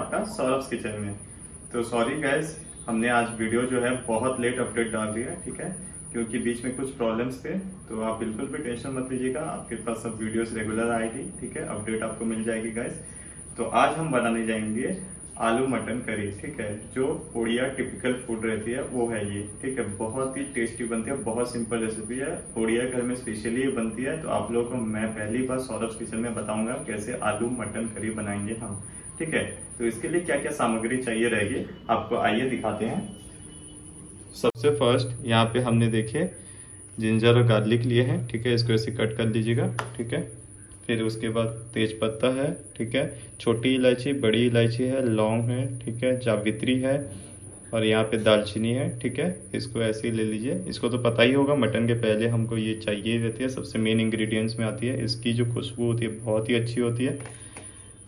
आपका सौरभ किचन में। तो सॉरी गाइस, हमने आज वीडियो जो है बहुत लेट अपडेट डाल दिया है, ठीक है, क्योंकि बीच में कुछ प्रॉब्लम्स थे। तो आप बिल्कुल भी टेंशन मत लीजिएगा, आपके पास सब वीडियोस रेगुलर आएगी, ठीक है, अपडेट आपको मिल जाएगी गाइस। तो आज हम बनाने जाएंगे आलू मटन करी, ठीक है, जो उड़िया टिपिकल फूड रहती है वो है ये, ठीक है। बहुत ही टेस्टी बनती है, बहुत सिंपल रेसिपी है, उड़िया घर में स्पेशली ये बनती है। तो आप लोगों को मैं पहली बार सौरभ किचन में बताऊंगा कैसे आलू मटन करी बनाएंगे हम, ठीक है। तो इसके लिए क्या क्या सामग्री चाहिए रहेगी आपको, आइए दिखाते हैं। सबसे फर्स्ट यहाँ पे हमने देखे जिंजर और गार्लिक लिए हैं, ठीक है, इसको ऐसे कट कर लीजिएगा, ठीक है। फिर उसके बाद तेज पत्ता है, ठीक है, छोटी इलायची, बड़ी इलायची है, लौंग है, ठीक है, जावित्री है, और यहाँ पे दालचीनी है, ठीक है। इसको ऐसे ही ले लीजिए। इसको तो पता ही होगा, मटन के पहले हमको ये चाहिए रहती है, सबसे मेन इंग्रेडिएंट्स में आती है। इसकी जो खुशबू होती है बहुत ही अच्छी होती है।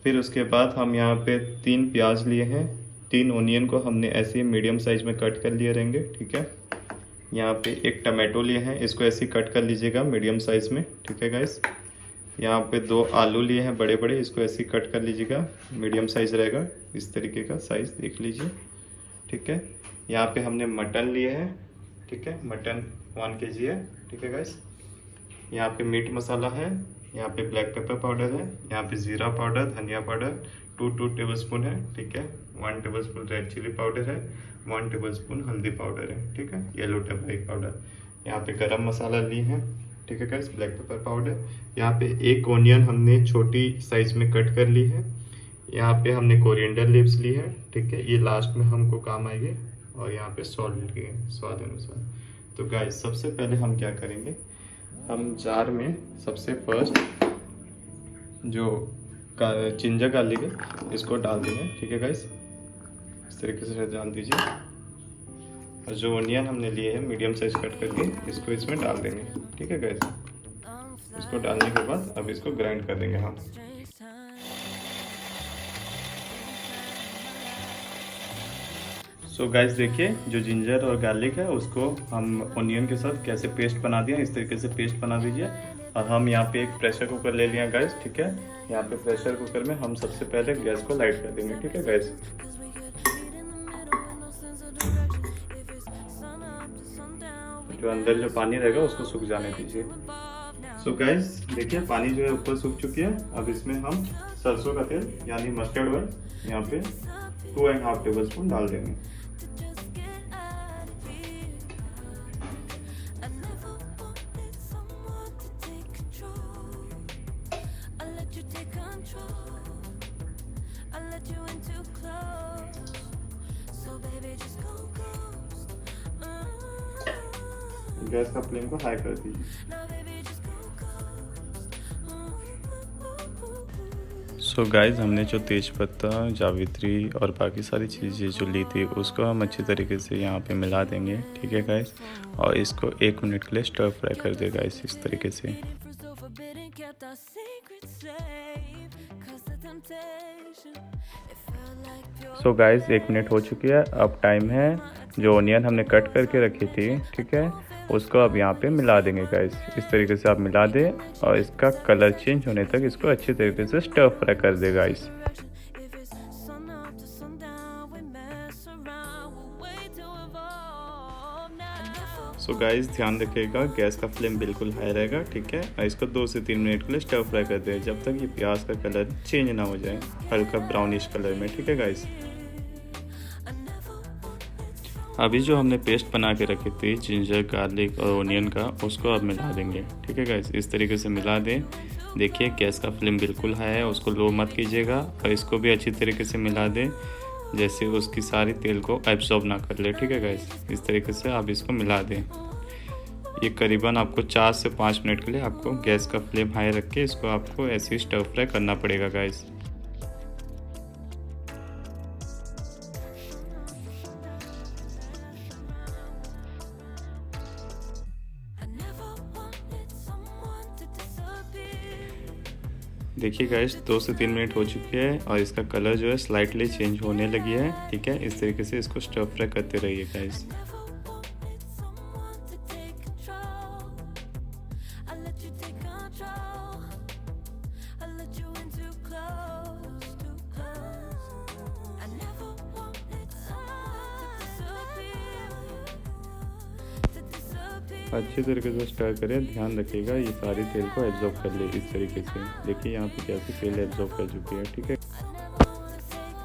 फिर उसके बाद हम यहाँ पे 3 प्याज लिए हैं, 3 ओनियन को हमने ऐसे मीडियम साइज में कट कर लिए रहेंगे, ठीक है। यहाँ पे 1 टमाटो लिए हैं, इसको ऐसे कट कर लीजिएगा मीडियम साइज में, ठीक है गाइस। यहाँ पे 2 आलू लिए हैं बड़े बड़े, इसको ऐसे कट कर लीजिएगा, मीडियम साइज रहेगा, इस तरीके का साइज देख लीजिए, ठीक है। यहाँ पे हमने मटन लिए हैं, ठीक है, मटन 1 kg है, ठीक है गाइस। यहाँ पे मीट मसाला है, यहाँ पे ब्लैक पेपर पाउडर है, यहाँ पे जीरा पाउडर, धनिया पाउडर 2 टेबलस्पून है, ठीक है। 1 टेबलस्पून रेड चिली पाउडर है, 1 टेबलस्पून हल्दी पाउडर है, ठीक है, येलो टर्मरिक पाउडर। यहाँ पे गरम मसाला लिए हैं, ठीक है गाइस, ब्लैक पेपर पाउडर। यहाँ पे 1 ओनियन हमने छोटी साइज में कट कर ली है। यहाँ पे हमने कोरिएंडर लीव्स ली है, ठीक है, ये लास्ट में हमको काम आएंगे। और यहाँ पे सॉल्ट लिए स्वाद अनुसार। तो गाइस सबसे पहले हम क्या करेंगे, हम जार में सबसे फर्स्ट जो जिंजर गार्लिक है इसको डाल देंगे, ठीक है गाइस, इस तरीके से डाल दीजिए। और जो ओनियन हमने लिए है मीडियम साइज कट करके, इसको इसमें डाल देंगे, ठीक है गाइस। इसको डालने के बाद अब इसको ग्राइंड कर देंगे हम। सो गाइस देखिए, जो जिंजर और गार्लिक है उसको हम ओनियन के साथ कैसे पेस्ट बना दिया, इस तरीके से पेस्ट बना दीजिए। और हम यहाँ पे एक प्रेशर कुकर ले लिया गाइस, ठीक है। यहाँ पे प्रेशर कुकर में हम सबसे पहले गैस को लाइट कर देंगे, ठीक है गाइस। जो अंदर जो पानी रहेगा उसको सूख जाने दीजिए। सो गाइस देखिए, पानी जो है ऊपर सूख चुकी है। अब इसमें हम सरसों का तेल यानी मस्टर्ड ऑयल यहाँ पे 2.5 टेबलस्पून डाल देंगे। गैस का फ्लेम को हाई कर दीजिए। सो गाइस हमने जो तेज़पत्ता, जावित्री और बाकी सारी चीज़ें जो ली थी उसको हम अच्छी तरीके से यहाँ पे मिला देंगे, ठीक है गाइस। और इसको 1 मिनट के लिए स्टर फ्राई कर देगा इस तरीके से। सो गाइस 1 मिनट हो चुकी है। अब टाइम है, जो ओनियन हमने कट करके रखी थी, ठीक है, उसको अब यहाँ पे मिला देंगे गाइस। इस तरीके से आप मिला दें और इसका कलर चेंज होने तक इसको अच्छी तरीके से स्टर फ्राई कर दे गाइस। सो गाइस ध्यान रखिएगा, गैस का फ्लेम बिल्कुल हाई रहेगा, ठीक है। और इसको 2 से 3 मिनट के लिए स्टर फ्राई कर दें, जब तक ये प्याज का कलर चेंज ना हो जाए हल्का ब्राउनिश कलर में, ठीक है गाइस। अभी जो हमने पेस्ट बना के रखी थी जिंजर, गार्लिक और ओनियन का, उसको अब मिला देंगे, ठीक है गाइस। इस तरीके से मिला दें। देखिए गैस का फ्लेम बिल्कुल हाई है, उसको लो मत कीजिएगा। और इसको भी अच्छी तरीके से मिला दें, जैसे उसकी सारी तेल को एब्जॉर्ब ना कर ले, ठीक है गाइस। इस तरीके से आप इसको मिला दें। ये करीबन आपको 4 से 5 मिनट के लिए आपको गैस का फ्लेम हाई रख के इसको आपको ऐसे ही स्टर फ्राई करना पड़ेगा गाइस। देखिए गाइस 2 से 3 मिनट हो चुके हैं और इसका कलर जो है स्लाइटली चेंज होने लगी है, ठीक है। इस तरीके से इसको स्टर फ्राई करते रहिए गाइस। अच्छी तरीके से स्टर करें, ध्यान रखिएगा ये सारी तेल को एब्जॉर्ब कर ले इस तरीके से। देखिए यहाँ पे कैसे तेल एब्जॉर्ब कर चुकी है, ठीक है।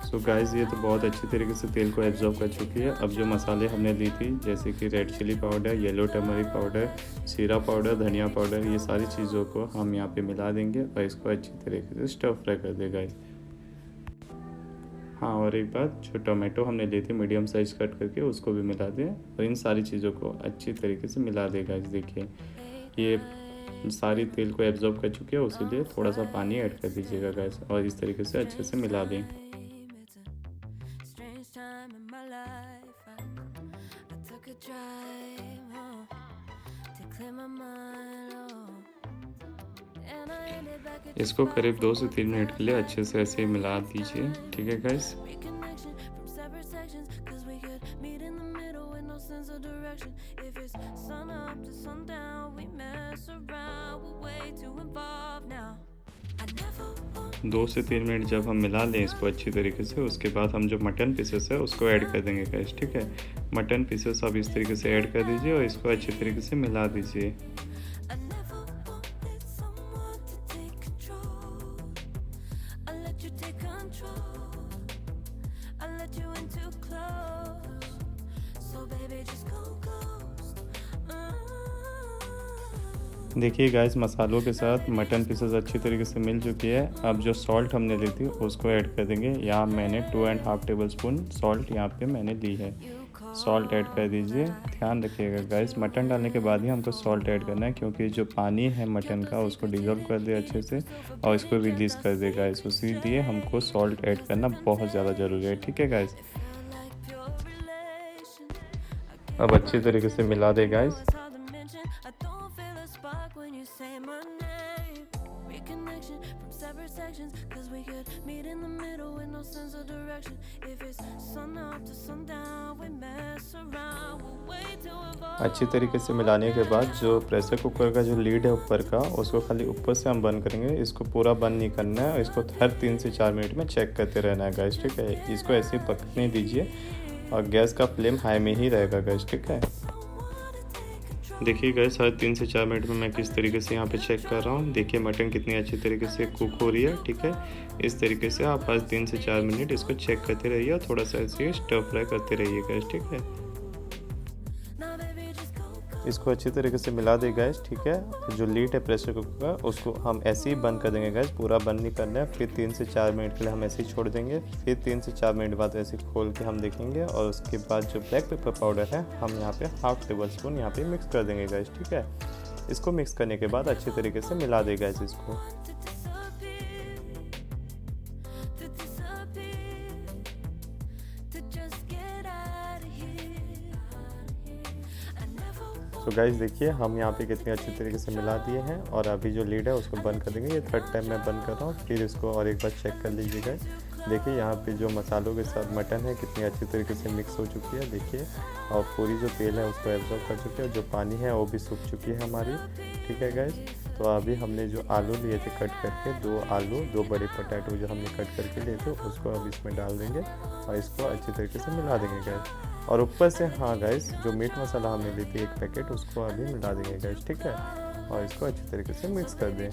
सो गाइस ये तो बहुत अच्छी तरीके से तेल को एब्जॉर्ब कर चुकी है। अब जो मसाले हमने ली थी जैसे कि red chilli powder, yellow turmeric powder, जीरा पाउडर, धनिया पाउडर, ये सारी चीज़ों को हम यहाँ पे मिला देंगे और इसको अच्छी तरीके से स्टर फ्राई कर देगा। हाँ, और एक बात, जो टोमेटो हमने ली थी मीडियम साइज कट करके उसको भी मिला दें और इन सारी चीज़ों को अच्छी तरीके से मिला देगा। देखिए ये सारी तेल को एब्जॉर्ब कर चुकी है, उसीलिए थोड़ा सा पानी ऐड कर दीजिएगा गैस और इस तरीके से अच्छे से मिला दें। इसको करीब 2 से 3 मिनट के लिए अच्छे से ऐसे मिला दीजिए, ठीक है गाइस। दो से 3 मिनट जब हम मिला लें इसको अच्छी तरीके से, उसके बाद हम जो मटन पीसेस है उसको ऐड कर देंगे गाइस, ठीक है। मटन पीसेस आप इस तरीके से ऐड कर दीजिए और इसको अच्छी तरीके से मिला दीजिए। देखिए गाइस मसालों के साथ मटन पीसेस अच्छी तरीके से मिल चुकी है। अब जो सॉल्ट हमने ली थी उसको ऐड कर देंगे। यहाँ मैंने 2.5 टेबलस्पून सॉल्ट यहाँ पे मैंने ली है। सॉल्ट ऐड कर दीजिए। ध्यान रखिएगा गाइस मटन डालने के बाद ही हमको सॉल्ट ऐड करना है, क्योंकि जो पानी है मटन का उसको डिजॉल्व कर दे अच्छे से और इसको रिलीज़ कर दे गाइस, इसीलिए हमको सॉल्ट ऐड करना बहुत ज़्यादा ज़रूरी है, ठीक है गाइस। अब अच्छी तरीके से मिला दे गाइस। अच्छी तरीके से मिलाने के बाद जो प्रेशर कुकर का जो लीड है ऊपर का, उसको खाली ऊपर से हम बंद करेंगे। इसको पूरा बंद नहीं करना है, इसको हर 3 से 4 मिनट में चेक करते रहना है गाइस, ठीक है। इसको ऐसे ही पकने दीजिए और गैस का फ्लेम हाई में ही रहेगा गाइस, ठीक है। देखिए गाइस हर 3 से 4 मिनट में मैं किस तरीके से यहाँ पे चेक कर रहा हूँ। देखिए मटन कितनी अच्छी तरीके से कुक हो रही है, ठीक है। इस तरीके से आप हर 3 से 4 मिनट इसको चेक करते रहिए और थोड़ा सा ऐसे स्टर फ्राई करते रहिए गाइस, ठीक है। इसको अच्छी तरीके से मिला दे गैस, ठीक है। जो लीड है प्रेशर कुकर का उसको हम ऐसे ही बंद कर देंगे गैस, पूरा बंद नहीं करना है। फिर 3 से 4 मिनट के लिए हम ऐसे ही छोड़ देंगे। फिर 3 से 4 मिनट बाद ऐसे खोल के हम देखेंगे और उसके बाद जो ब्लैक पेपर पाउडर है हम यहाँ पे 1/2 टेबलस्पून यहाँ पे मिक्स कर देंगे गैस, ठीक है। इसको मिक्स करने के बाद अच्छी तरीके से मिला दे गैस इसको। तो गाइस देखिए हम यहाँ पे कितनी अच्छी तरीके से मिला दिए हैं और अभी जो लीड है उसको बंद कर देंगे। ये 3rd टाइम मैं बंद कर रहा हूँ। फिर इसको और एक बार चेक कर लीजिएगा। देखिए यहाँ पे जो मसालों के साथ मटन है कितनी अच्छी तरीके से मिक्स हो चुकी है, देखिए। और पूरी जो तेल है उसको एब्जॉर्ब कर चुकी है और जो पानी है वो भी सूख चुकी है हमारी, ठीक है गाइस। तो अभी हमने जो आलू लिए थे कट करके, 2 आलू 2 बड़े पोटैटो जो हमने कट करके लिए थे उसको अब इसमें डाल देंगे और इसको अच्छी तरीके से मिला देंगे गाइस। और ऊपर से हाँ गाइस जो मीट मसाला हमने ली थी 1 पैकेट उसको अभी मिला देंगे गाइस, ठीक है। और इसको अच्छी तरीके से मिक्स कर दें।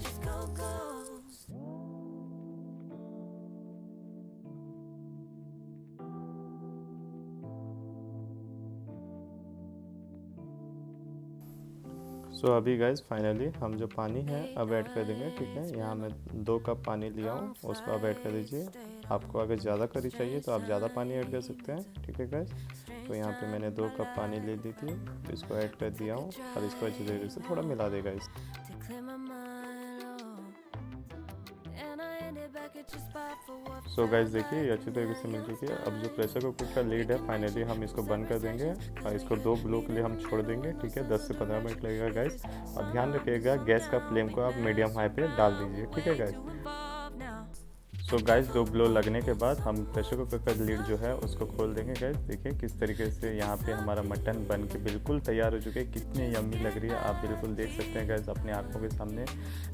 सो अभी गाइस फाइनली हम जो पानी है अब ऐड कर देंगे, ठीक है। यहाँ मैं 2 कप पानी लिया हूँ, उसको अब ऐड कर दीजिए। आपको अगर ज़्यादा करी चाहिए तो आप ज़्यादा पानी ऐड कर सकते हैं, ठीक है गाइस। तो यहाँ पे मैंने 2 कप पानी ले ली थी, इसको ऐड कर दिया हूँ और इसको अच्छी तरीके से थोड़ा मिला देगा गाइस। सो गाइस देखिए ये अच्छी तरीके से मिल चुकी है। अब जो प्रेशर कुकर का लीड है फाइनली हम इसको बंद कर देंगे और इसको 2 ब्लो के लिए हम छोड़ देंगे, ठीक है। 10 से 15 मिनट लगेगा गाइस। और ध्यान रखिएगा गैस का फ्लेम को आप मीडियम हाई पे डाल दीजिए, ठीक है गाइस। सो गाइस 2 ब्लो लगने के बाद हम प्रेशर कुकर का लीड जो है उसको खोल देंगे गाइस। देखिए किस तरीके से यहाँ पे हमारा मटन बन के बिल्कुल तैयार हो चुके हैं। कितनी यम्मी लग रही है आप बिल्कुल देख सकते हैं गाइस अपने आंखों के सामने।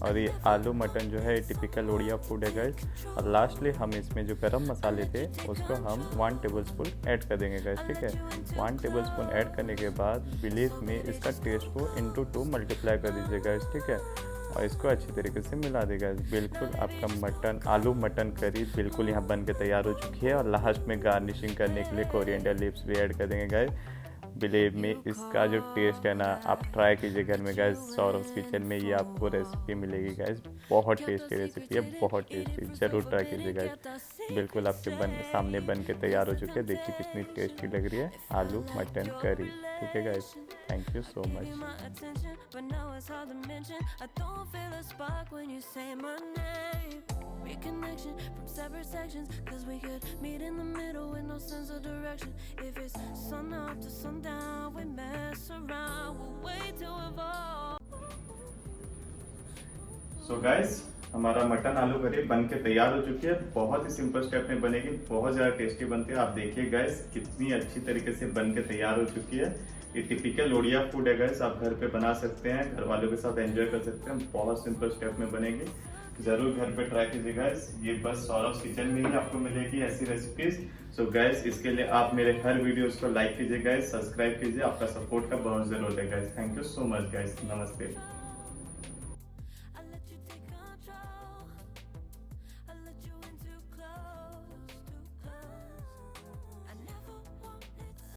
और ये आलू मटन जो है टिपिकल ओडिया फूड है गाइस। और लास्टली हम इसमें जो गरम मसाले थे उसको हम 1 टेबलस्पून ऐड कर देंगे गाइस, ठीक है। 1 टेबलस्पून ऐड करने के बाद बिलीव में इसका टेस्ट को इंटू 2 मल्टीप्लाई कर दीजिए गाइस, ठीक है। और इसको अच्छी तरीके से मिला देगा। बिल्कुल आपका मटन आलू मटन करी बिल्कुल यहाँ बन के तैयार हो चुकी है। और लास्ट में गार्निशिंग करने के लिए कोरिएंडर लीव्स भी ऐड कर देंगे गाइस। बिलीव में इसका जो टेस्ट है ना आप ट्राई कीजिए घर में गाइस। सौरव्स किचन में ये आपको रेसिपी मिलेगी गाइस। बहुत टेस्टी रेसिपी है, बहुत टेस्टी, ज़रूर ट्राई कीजिए गाइस। बिल्कुल आपके सामने बन के तैयार हो चुके हैं। देखिए कितनी टेस्टी लग रही है आलू मटन करी, ठीक है guys. Thank you so much. Reconnection from separate sections, cause we could meet in the middle with no sense of direction. If it's sun up to sundown, we mess around, we'll wait to evolve. So guys, हमारा mutton आलू करी बन के तैयार हो चुकी है। बहुत ही सिंपल स्टेप में बनेगी, बहुत ज़्यादा टेस्टी बनती है। आप देखिए गाइस कितनी अच्छी तरीके से बन के तैयार हो चुकी है। ये टिपिकल ओडिया फूड है गाइस, आप घर पे बना सकते हैं, घर वालों के साथ एंजॉय कर सकते हैं। बहुत सिंपल स्टेप में बनेगी, जरूर घर पे ट्राई कीजिए गाइस। ये बस सौरव्स किचन में ही आपको मिलेगी ऐसी रेसिपीज। सो गाइस इसके लिए आप मेरे हर वीडियोस को लाइक कीजिए गाइस, सब्सक्राइब कीजिए। आपका सपोर्ट का बहुत जरूरत है guys. Thank you so much guys, नमस्ते।